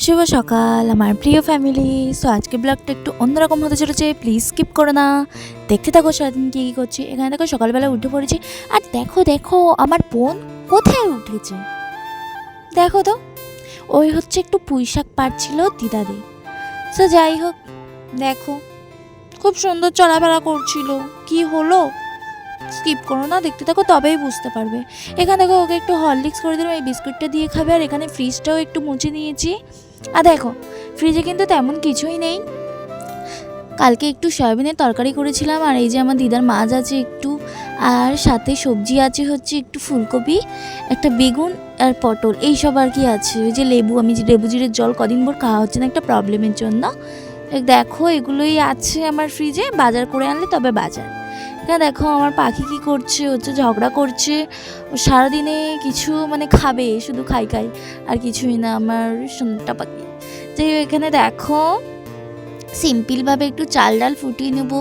শুভ সকাল আমার প্রিয় ফ্যামিলি। সো আজকে ব্লগটা একটু অন্যরকম হতে চলেছে, প্লিজ স্কিপ করো না, দেখতে থাকো সারাদিন কী কী করছি। এখানে দেখো সকালবেলা উঠে পড়েছি, আর দেখো দেখো আমার বোন কোথায় উঠেছে, দেখো তো। ওই হচ্ছে একটু পুঁই শাক পাড়ছিল দিদাদি। সো যাই হোক, দেখো খুব সুন্দর চলাফেরা করছিল। কি হলো স্কিপ করো না, দেখতে থাকো তবেই বুঝতে পারবে। এখানে দেখো ওকে একটু হরলিক্স করে দিলাম, এই বিস্কুটটা দিয়ে খাবে। আর এখানে ফ্রিজটাও একটু মুছে নিয়েছি। আর দেখো ফ্রিজে কিন্তু তেমন কিছুই নেই, কালকে একটু সয়াবিনের তরকারি করেছিলাম। আর এই যে আমার দিদার মাছ আছে একটু, আর সাথে সবজি আছে হচ্ছে একটু ফুলকপি, একটা বেগুন আর পটল, এইসব আর কি আছে। ওই যে লেবু, আমি যে লেবু জিরের জল কদিন ভোর খাওয়া হচ্ছে না একটা প্রবলেমের জন্য। দেখো এগুলোই আছে আমার ফ্রিজে, বাজার করে আনলে তবে বাজার। এখানে দেখো আমার পাখি কি করছে, হচ্ছে ঝগড়া করছে। ও সারাদিনে কিছু মানে খাবে, শুধু খাই খাই আর কিছুই না আমার সোনাটা পাখি। যাই হোক, এখানে দেখো সিম্পলভাবে একটু চাল ডাল ফুটিয়ে নেব,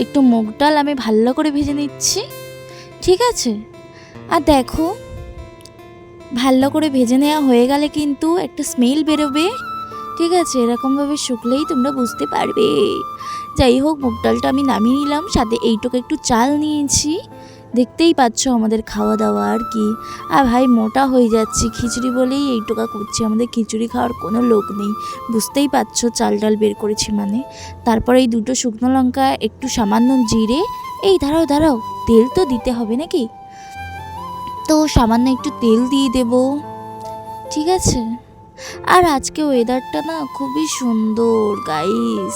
একটু মুগ ডাল আমি ভালো করে ভেজে নিচ্ছি, ঠিক আছে। আর দেখো ভালো করে ভেজে নেওয়া হয়ে গেলে কিন্তু একটা স্মেল বেরোবে, ঠিক আছে। এরকমভাবে শুকলেই তোমরা বুঝতে পারবে। যাই হোক, মুগ ডালটা আমি নামিয়ে নিলাম, সাথে এইটুকু একটু চাল নিয়েছি। দেখতেই পাচ্ছ আমাদের খাওয়া দাওয়া আর কি। আর ভাই মোটা হয়ে যাচ্ছি, খিচুড়ি বলেই এইটুকা করছি, আমাদের খিচুড়ি খাওয়ার কোনো লোক নেই, বুঝতেই পারছো চাল ডাল বের করেছি মানে। তারপরে এই দুটো শুকনো লঙ্কা, একটু সামান্য জিরে, এই দাঁড়াও দাঁড়াও, তেল তো দিতে হবে নাকি, তো সামান্য একটু তেল দিয়ে দেব, ঠিক আছে। আর আজকে ওয়েদারটা না খুবই সুন্দর গাইস,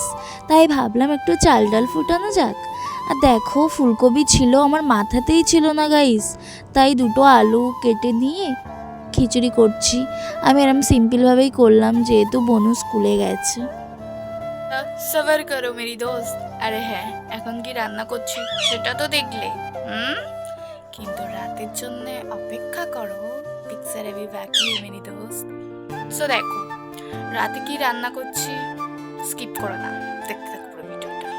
তাই ভাবলাম একটু চাল ডাল ফুটানো যাক। আর দেখো ফুলকপি ছিল আমার মাথাতেই ছিল না গাইস, তাই দুটো আলু কেটে নিয়ে খিচুড়ি করছি। আমি এরকম সিম্পলভাবেই করলাম, যেহেতু বনু স্কুলে গেছে। সবার করো মেরি দোস্ত। আরে হ্যাঁ, এখন কি রান্না করছি সেটা তো দেখলে, কিন্তু রাতের জন্য অপেক্ষা করো, পিকচার এবি বাকি মেরি দোস্ত। সো দেখো রাতে কি রান্না করছি, স্কিপ করো না, দেখতে থাকো পুরো ভিডিওটা।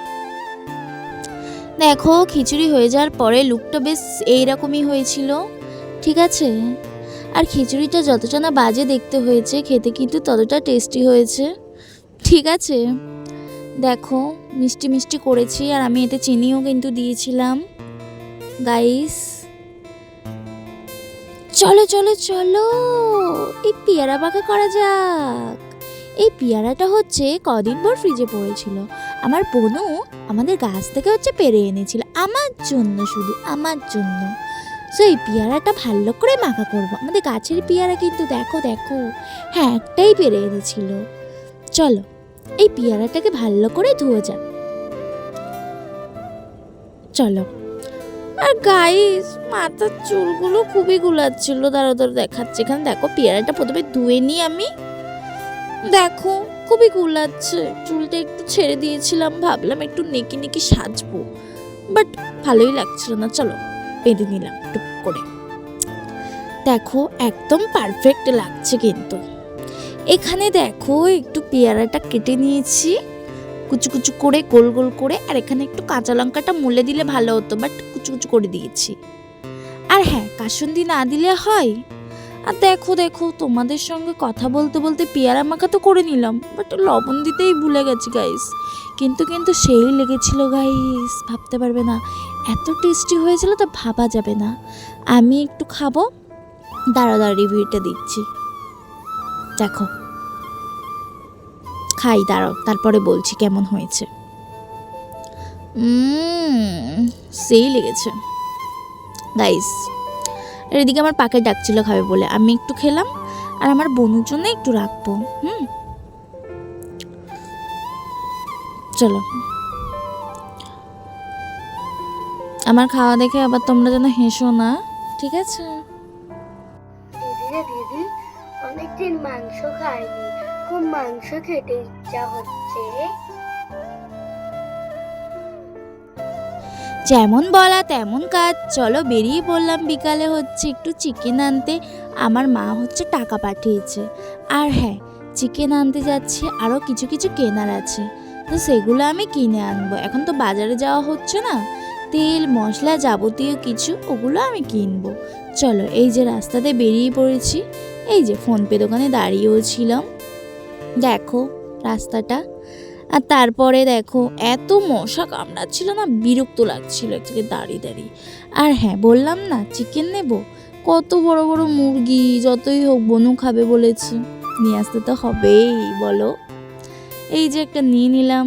দেখো খিচুড়ি হয়ে যাওয়ার পরে লুকটা বেশ এইরকমই হয়েছিল, ঠিক আছে। আর খিচুড়িটা যতটা না বাজে দেখতে হয়েছে, খেতে কিন্তু ততটা টেস্টি হয়েছে, ঠিক আছে। দেখো মিষ্টি মিষ্টি করেছি, আর আমি এতে চিনিও কিন্তু দিয়েছিলাম গাইস। চলো চলো চলো, এই পেয়ারা পাকা করা যাক। এই পেয়ারাটা হচ্ছে কদিন পর ফ্রিজে পড়েছিল, আমার বোনও আমাদের গাছ থেকে হচ্ছে পেরে এনেছিল আমার জন্য, শুধু আমার জন্য। সো এই পেয়ারাটা ভালো করে মাখা করব, আমাদের গাছের পেয়ারা কিন্তু দেখো দেখো, হ্যাঁ একটাই পেরে এনেছিল। চলো এই পেয়ারাটাকে ভালো করে ধুয়ে যাক, চলো। আর গাইস মাথার চুলগুলো খুবই গুলাচ্ছিল, দাঁড়ো দাঁড়ো দেখাচ্ছে। এখানে দেখো পেয়ারাটা প্রথমে ধুয়ে নিই আমি, দেখো খুবই গুলাচ্ছে, চুলটা একটু ছেড়ে দিয়েছিলাম, ভাবলাম একটু নেকি নেকি সাজবো, বাট ভালোই লাগছিল না। চলো বেঁধে নিলাম টুক করে, দেখো একদম পারফেক্ট লাগছে কিন্তু। এখানে দেখো একটু পেয়ারাটা কেটে নিয়েছি কুচু কুচু করে, গোল গোল করে। আর এখানে একটু কাঁচা লঙ্কাটা মুলে দিলে ভালো হতো, বাট কুচু কুচু করে দিয়েছি। আর হ্যাঁ, কাসুন্দি না দিলে হয়। আর দেখো দেখো তোমাদের সঙ্গে কথা বলতে বলতে পেয়ারা মাখা তো করে নিলাম, বাট লবণ দিতেই ভুলে গেছি গাইস। কিন্তু কিন্তু সেই লেগেছিল গাইস, ভাবতে পারবে না, এত টেস্টি হয়েছিল তা ভাবা যাবে না। আমি একটু খাবো, দাঁড়া দাঁড়া রিভিউটা দিচ্ছি, দেখো খাই, দাঁড়াও তারপরে বলছি কেমন হয়েছে। সেই লেগেছে গাইস। আর এদিকে আমার পাকে ডাকছিল খাবে বলে, আমি একটু খেলাম, আর আমার বোনের জন্য একটু রাখবো। চলো, আমার খাওয়া দেখে আবার তোমরা যেন হেসো না, ঠিক আছে। দিদি অনেকদিন মাংস খাইনি, খুব মাংস খেতে ইচ্ছা হচ্ছে। যেমন বলা তেমন কাজ, চলো বেরিয়ে পড়লাম বিকালে হচ্ছে একটু চিকেন আনতে। আমার মা হচ্ছে টাকা পাঠিয়েছে, আর হ্যাঁ চিকেন আনতে যাচ্ছি, আরও কিছু কিছু কেনার আছে, তো সেগুলো আমি কিনে আনবো। এখন তো বাজারে যাওয়া হচ্ছে না, তেল মশলা যাবতীয় কিছু ওগুলো আমি কিনবো। চলো এই যে রাস্তাতে বেরিয়ে পড়েছি, এই যে ফোনপে দোকানে দাঁড়িয়েও ছিলাম, দেখো রাস্তাটা। আর তারপরে দেখো এত মশা কামড়াচ্ছিল না, বিরক্ত লাগছিল এক জায়গায় দাঁড়িয়ে দাঁড়িয়ে। আর হ্যাঁ, বললাম না চিকেন নেব, কত বড় বড় মুরগি, যতই হোক বনু খাবে বলেছে, নিয়ে আসতে তো হবেই বলো। এই যে একটা নিয়ে নিলাম।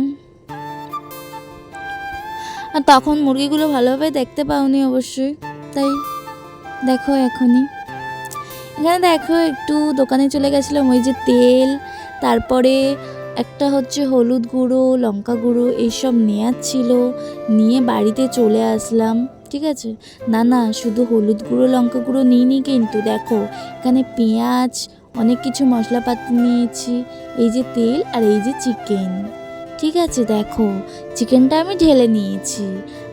আর তখন মুরগিগুলো ভালোভাবে দেখতে পাওনি অবশ্যই, তাই দেখো এখনই। এখানে দেখো একটু দোকানে চলে গেছিলাম, ওই যে তেল, তারপরে একটা হচ্ছে হলুদ গুঁড়ো, লঙ্কা গুঁড়ো, এইসব নেওয়ার ছিল, নিয়ে বাড়িতে চলে আসলাম। ঠিক আছে, না না শুধু হলুদ গুঁড়ো লঙ্কা গুঁড়ো নিইনি কিন্তু, দেখো এখানে পেঁয়াজ, অনেক কিছু মশলাপাতি নিয়েছি, এই যে তেল আর এই যে চিকেন। ঠিক আছে, দেখো চিকেনটা আমি ঢেলে নিয়েছি,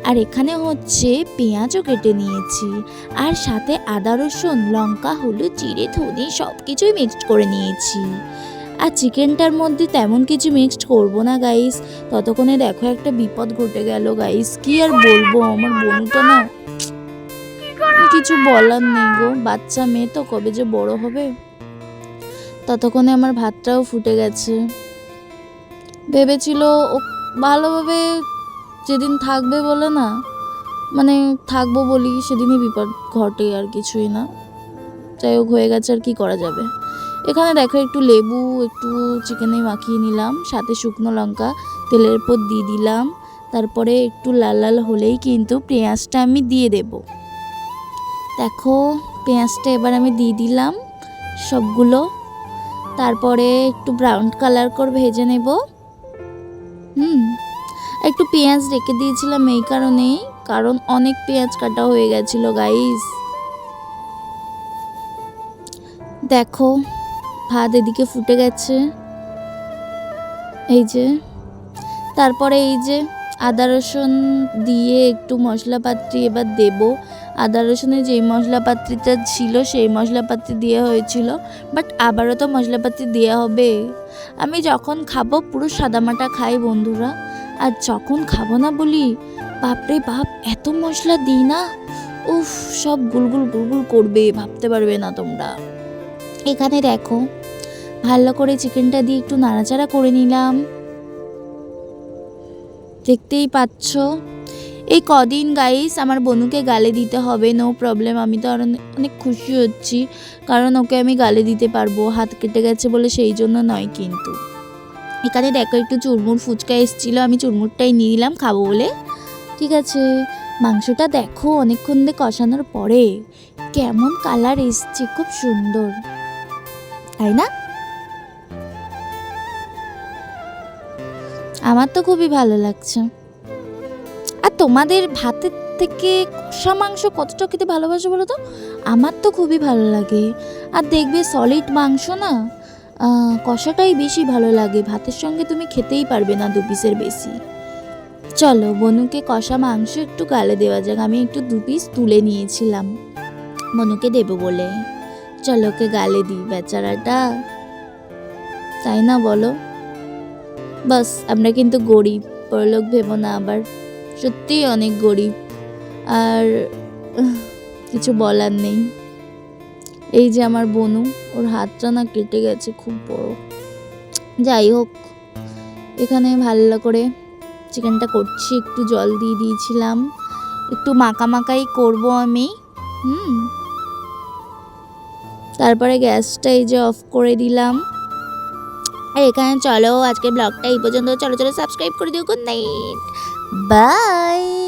আর এখানে হচ্ছে পেঁয়াজও কেটে নিয়েছি, আর সাথে আদা রসুন লঙ্কা হলুদ জিরে ধনে সব কিছুই মিক্সড করে নিয়েছি। আর চিকেনটার মধ্যে তেমন কিছু মিক্সড করবো না গাইস, ততক্ষণে দেখো একটা বিপদ ঘটে গেল গাইস, কি আর বলবো, আমার বনুটা না কিছু বলার নেই গো, বাচ্চা মেয়ে তো কবে যে বড় হবে। ততক্ষণে আমার ভাতটাও ফুটে গেছে। ভেবেছিল ও ভালোভাবে যেদিন থাকবে বলে না, মানে থাকবো বলি সেদিনই বিপদ ঘটে, আর কিছুই না। যাই হোক, হয়ে গেছে, আর কি করা যাবে। এখানে দেখো একটু লেবু একটু চিকেনে মাখিয়ে নিলাম, সাথে শুকনো লঙ্কা তেলের উপর দিয়ে দিলাম। তারপরে একটু লাল লাল হলেই কিন্তু পেঁয়াজটা আমি দিয়ে দেব। দেখো পেঁয়াজটা এবার আমি দিয়ে দিলাম সবগুলো, তারপরে একটু ব্রাউন কালার করে ভেজে নেব। একটু পেঁয়াজ রেখে দিয়েছিলাম এই কারণেই, কারণ অনেক পেঁয়াজ কাটা হয়ে গেছিল গাইস। দেখো ভাত এদিকে ফুটে গেছে, এই যে। তারপরে এই যে আদা রসুন দিয়ে একটু মশলাপাতি এবার দেব। আদা রসুনের যেই মশলাপাতিটা ছিল সেই মশলাপাতি দেওয়া হয়েছিল, বাট আবারও তো মশলাপাতি দেওয়া হবে। আমি যখন খাবো পুরো সাদামাটা খাই বন্ধুরা, আর যখন খাবো না বলি বাপরে বাপ এত মশলা দিই না, উফ সব গুলগুল গুলগুল করবে, ভাবতে পারবে না তোমরা। এখানে দেখো ভালো করে চিকেনটা দিয়ে একটু নাড়াচাড়া করে নিলাম, দেখতেই পাচ্ছ। এই কদিন গাইস আমার বনুকে গালে দিতে হবে, নো প্রবলেম, আমি তো আর অনেক খুশি হচ্ছি, কারণ ওকে আমি গালে দিতে পারবো, হাত কেটে গেছে বলে সেই জন্য নয় কিন্তু। এখানে দেখো একটু চুরমুর ফুচকা এসেছিলো, আমি চুরমুরটাই নিয়ে নিলাম খাবো বলে। ঠিক আছে, মাংসটা দেখো অনেকক্ষণ দিয়ে কষানোর পরে কেমন কালার এসছে, খুব সুন্দর, তাই না? আমার তো খুবই ভালো লাগছে। আর তোমাদের ভাতের থেকে কষা মাংস কতটা খেতে ভালোবাসো বলো তো? আমার তো খুবই ভালো লাগে। আর দেখবে সলিড মাংস না কষাটাই বেশি ভালো লাগে, ভাতের সঙ্গে তুমি খেতেই পারবে না 2 পিসের বেশি। চলো বনুকে কষা মাংস একটু গালে দেওয়া যাক, আমি একটু 2 পিস তুলে নিয়েছিলাম বনুকে দেবো বলে। চলো ওকে গালে দিই বেচারাটা, তাই না বলো? বাস আমরা কিন্তু গরিব, বড়লোক ভেবো না আবার, সত্যিই অনেক গরিব, আর কিছু বলার নেই। এই যে আমার বনু, ওর হাতটা না কেটে গেছে খুব বড়। যাই হোক, এখানে ভালো করে চিকেনটা করছি, একটু জল দিয়ে দিয়েছিলাম, একটু মাখা মাখাই করবো আমি। তারপরে গ্যাসটা এই যে অফ করে দিলাম। আর এখানে চলো আজকে ব্লগটা এই পর্যন্ত, চলো চলো সাবস্ক্রাইব করে দিও। Good night, by.